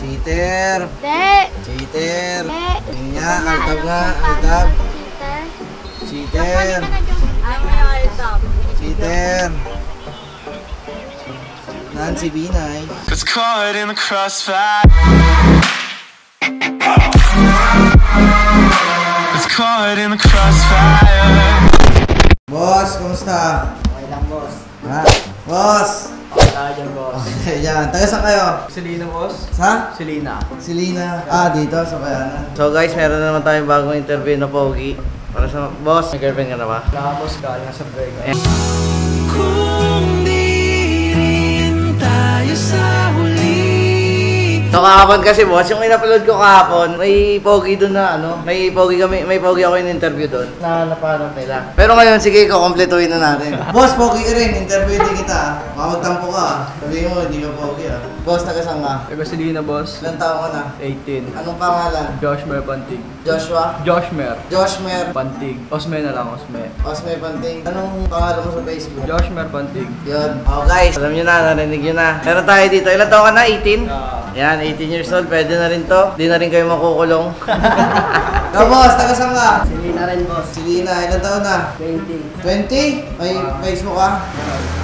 Cheater. Hindi. Cheater. Hindi. Yun nga, altab nga, altab. Cheater. Cheater. Ayaw mo yung altab. Cheater. Nancy Binay. Gets caught in the crossfire. Gets caught in the crossfire. Boss, kumusta? Okay lang, boss. Ha? Boss! Okay tayo dyan, boss. Okay, yan. Taga saan kayo? Selena, boss. Sa? Selena. Silina. Dito sa Bayanan. So guys, meron na naman tayong bagong interview na pogi. Para sa boss, may girlfriend ka na ba? Wala, boss, galing nasa break. Kung di rin tayo sa huli. So kahapon kasi boss, yung in-upload ko kahapon, may pogi doon na may pogi ako in interview doon. Nahanap nila. Pero ngayon, sige, kukompletuhin na natin. Boss, pogi ka rin, interview din kita. Magtampo ka. Sabihin mo, hindi ka pogi Boss, taga saan ka? Taga Selena, boss. Ilan taon ka na? 18. Anong pangalan? Joshmer Pantig. Joshua? Joshmer. Joshmer. Pantig. Osme na lang, Osme. Osme Panting. Anong pangalan mo sa Facebook? Joshmer Pantig. Yun. Oh guys, alam nyo na, narinig nyo na. Meron tayo dito. Ilan taon ka na? 18? Yan, 18 years old. Pwede na rin to. Di na rin kayo makukulong. Boss, taga saan ka? Selena rin, boss. Silina, ilan taon na? 20. 20? May Facebook ka?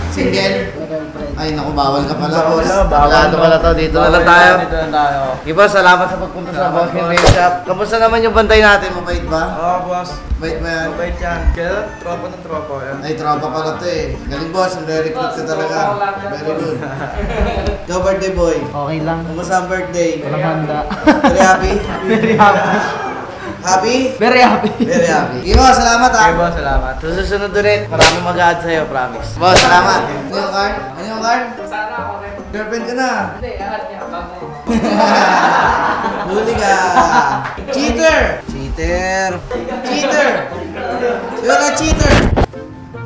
Single? Girlfriend. Ay, naku, bawal ka pala, boss. Bawal. Bawal pala to. Dito na lang tayo. Dito na tayo. Iba, salamat sa pagpunta sa Boss Vape Shop. Kamusta naman yung bantay natin? Mabait ba? Oo, boss. Mabait ba yan? Mabait yan. Kaya, tropa ng tropa yan. Ay, tropa pala to eh. Galing boss, nare-recruit ka talaga. Very good. Ikaw, birthday boy. Okay lang. Kamusta ang birthday? Walang handa. Very happy? Very happy. Happy? Very happy. Very happy. Sige boss, salamat Okay, boss. Salamat. Sa susunod ulit, maraming mag-a-add sa'yo, promise. Boss, salamat. Ano yung card? Ano yung card? Sana ako rin. Girlfriend ka na. Hindi, ahat niya. Bago. Huli ka. Cheater! Cheater! Cheater! You're a cheater!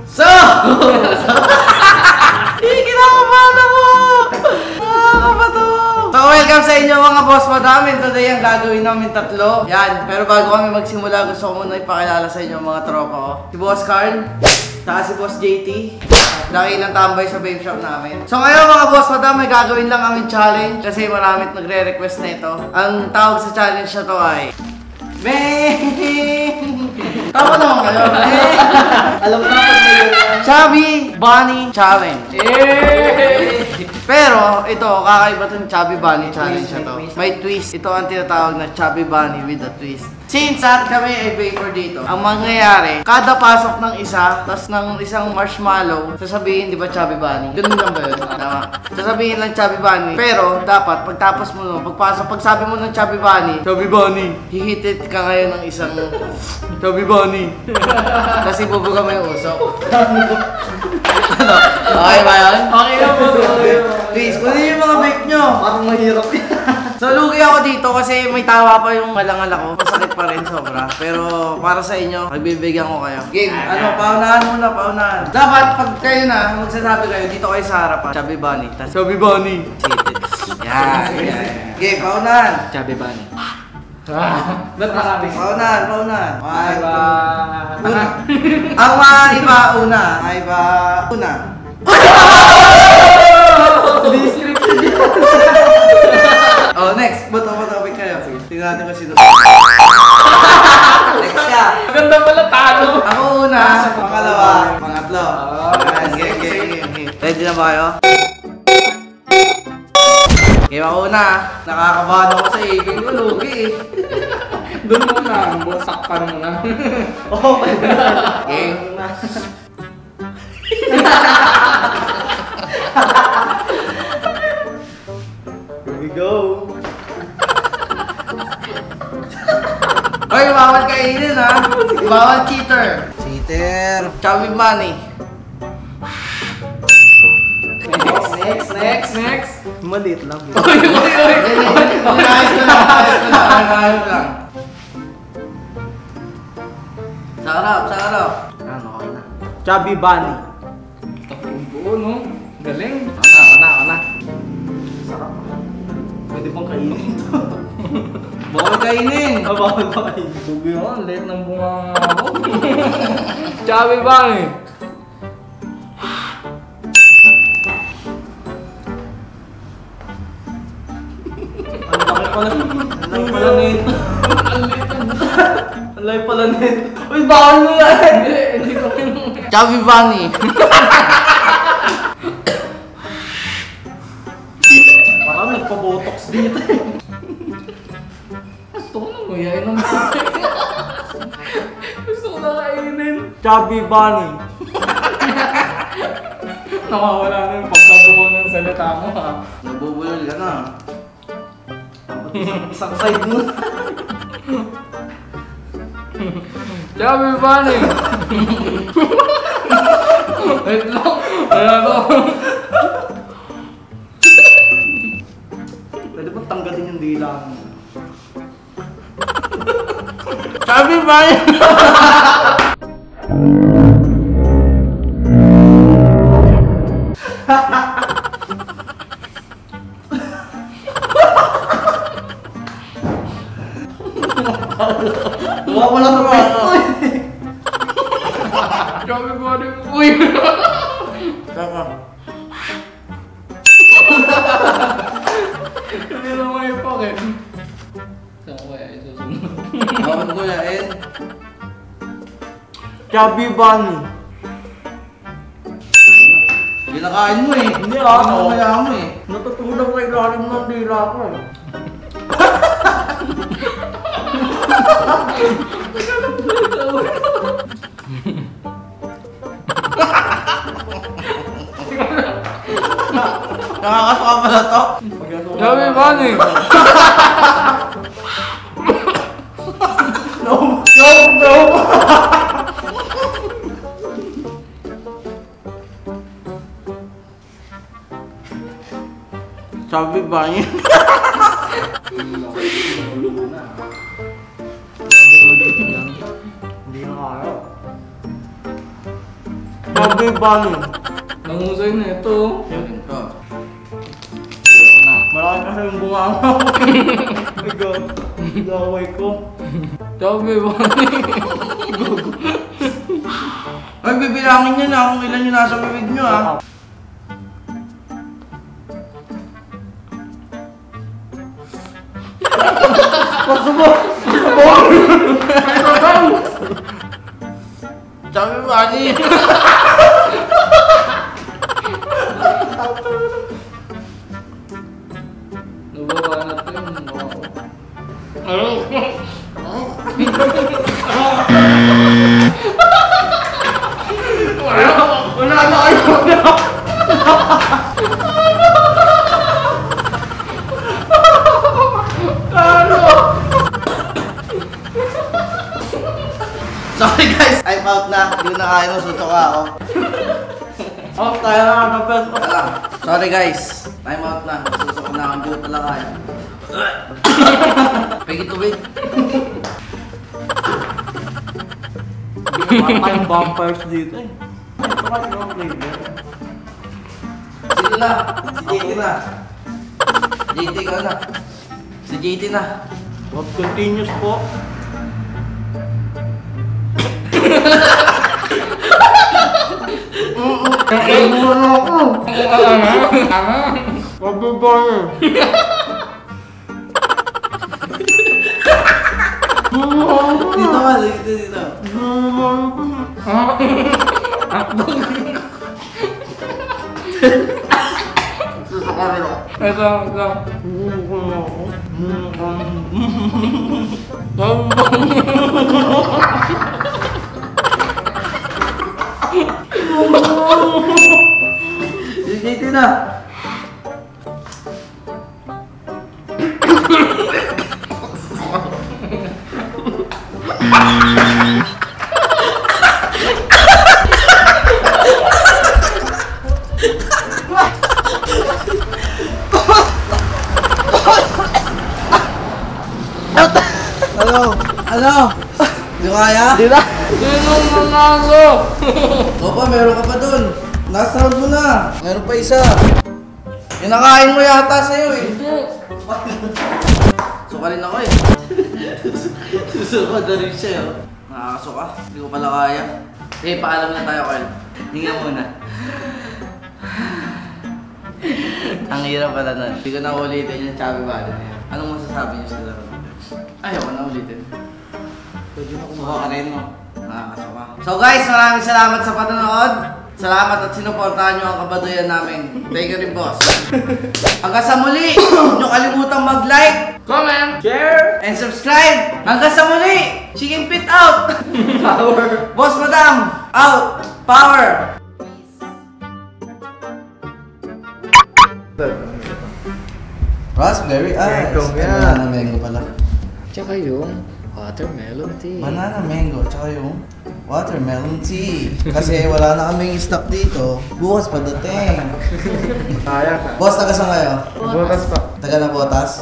So! Kinakabahan ako! Nakakabato! So, welcome sa inyo mga boss madamin. Today ang gagawin namin tatlo. Yan, pero bago kami magsimula, gusto ko muna ipakilala sa inyo mga tropa ko. Si Boss Carl, saka si Boss JT. Laki ng tambay sa vape shop namin. So ngayon mga boss madam, may gagawin lang kami challenge kasi maraming nagre-request na ito. Ang tawag sa challenge na to ay tama naman kayo. Alam ko na pag may Chubby Bunny Challenge. Pero ito, kakaiba itong Chubby Bunny Challenge na to. May twist. Ito ang tinatawag na Chubby Bunny with a twist. Since at kami ay vapor dito, ang mangyayari, kada pasok ng isa, tas ng isang marshmallow, sasabihin, di ba, Chubby Bunny? Ganun lang ba yun? Tama. Sasabihin lang Chubby Bunny. Pero, dapat, pagtapos mo nun, pagpasok, pagsabi mo ng Chubby Bunny, hihitit ka ngayon ng isang Chubby Bunny. Kasi bubuga mo yung usok. Ano? Okay ba yun? Okay na po. Please, kunin yung mga vape nyo. Parang mahirap yan. So, lugi ako dito kasi may tawa pa yung malangal ako. Masakit pa rin sobra. Pero para sa inyo, magbibigyan ko kayo. Game, paunahan muna, paunahan. Dapat pag kayo na, magsasabi kayo, dito kayo sa harapan. Chubby Bunny. Chubby Bunny. Yan. Game, paunahan. Chubby Bunny. Ba't marami? Paunahan. Ay ba? Una. Ang mga iba, una. Ay ba, una. Description yun. Oh, next. Bato-bato kayo. Tingnan natin kung sino. Next ka. Maganda pala talo. Ako una, pangalawa, pangatlo. Game. Ready na ba kayo? Game ako una. Nakakabahan ako sa ibig ko, lugi eh. Doon muna. Sakpan mo na. Oh my God. Game. Here we go. Hoy, bawal kainin ha. Bawal cheater. Cheater. Chubby Bunny. Next. Maliit lang. Ayos ko lang. Sa harap. Ano, okay na. Chubby Bunny. Oo, no? Galing. Ana. Sarap. Pwede bang kainin ito? Bawal kainin. Bawal ba kainin? Subi mo, late ng bunga ako. Chubby Bunny. Ano pala nito. Ang live pala nito. Uy, bawal mo yan! Hindi ko Chubby Bunny. parang nagpa-botox dito eh. Gusto ko nang mayayin ng botox. Gusto ko na kainin. Chubby Bunny. Nakawala na yung pagkabuo ng salita mo ha. Nabubulol ka na. Isang side mo. Chubby Bunny. Wait lang. Ano to? Pwede ba tanggalin yung dila mo? Chubby Bunny. Tuwa mo lang sa pito eh. Chubby Bunny. Uy! Tama. Hindi na may ipakit. Saan ko kaya isusunod? Bakit ko yain? Chubby Bunny. Ginakain mo eh. Hindi ah. Namamaya mo eh. Natutulog sa ilalim ng dila ko eh. Nakakasuka pala to. Chubby Bunny. No. Chubby Bunny. Hindi na kaya. Chubby Bunny. Nangusay na ito. Ito. Malaki kasi yung bunga mo. Ikaw. Gaway ko. Chubby Bunny. Ay, bibilangin nyo na kung ilan yung nasa bibig nyo ah. Chubby Bunny. Nababa na ito yung bunga ko. Wala na kayo na. Sorry guys, I'm out na. Hindi na kaya masusuka ako. Oh, tayo na ang best of Wala. Sorry guys, I'm out na. Masusuka na ako. Hindi ko pala kaya. Pegi tubig. Parang tayong vampires dito eh. Ito kasi yung flavor. Sino na? Si JT na. JT ka na. Si JT na. What continues po? Kaya mo na ako. Chubby Bunny. Dito ka, dito. Susuka rin ako. Ito. Si JT na. Ano? Di ko kaya? Di na. Sinong nanalo? Opa, meron ka pa dun. Last round mo na. Meron pa isa. Kinakain mo yata sa'yo eh. Suka rin ako eh. Susuka na rin siya eh. Nakakasuka. Hindi ko pala kaya. Eh, paalam na tayo, Carl. Hinga muna. Ang hirap pala nun. Hindi ko na ulitin yung Chubby Bunny na yan. Anong masasabi niyo sa laro? Ayaw ko na ulitin. Pwede na Subukan rin mo. Nakakasama. So guys, maraming salamat sa panonood. Salamat at sinuportahan nyo ang kabaduyan namin. Thank you rin, boss. Hanggang sa muli, huwag nyo kalimutang mag-like, comment, share, and subscribe. Hanggang sa muli, Chicken Pit out. power. Boss Madam, out. Power. Raspberry ice. Mango yan. Banana mango pala. Tsaka yung watermelon tea. Banana mango, tsaka yung watermelon tea. Kasi wala na kaming stock dito. Bukas pa dating. Sayang ka. Boss, taga saan kayo? Bukas pa. Taga na botas?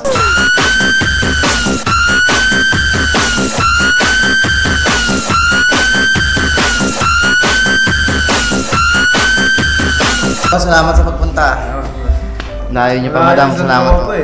Boss, salamat sa pagpunta. Layo niyo pa, madam. Salamat po.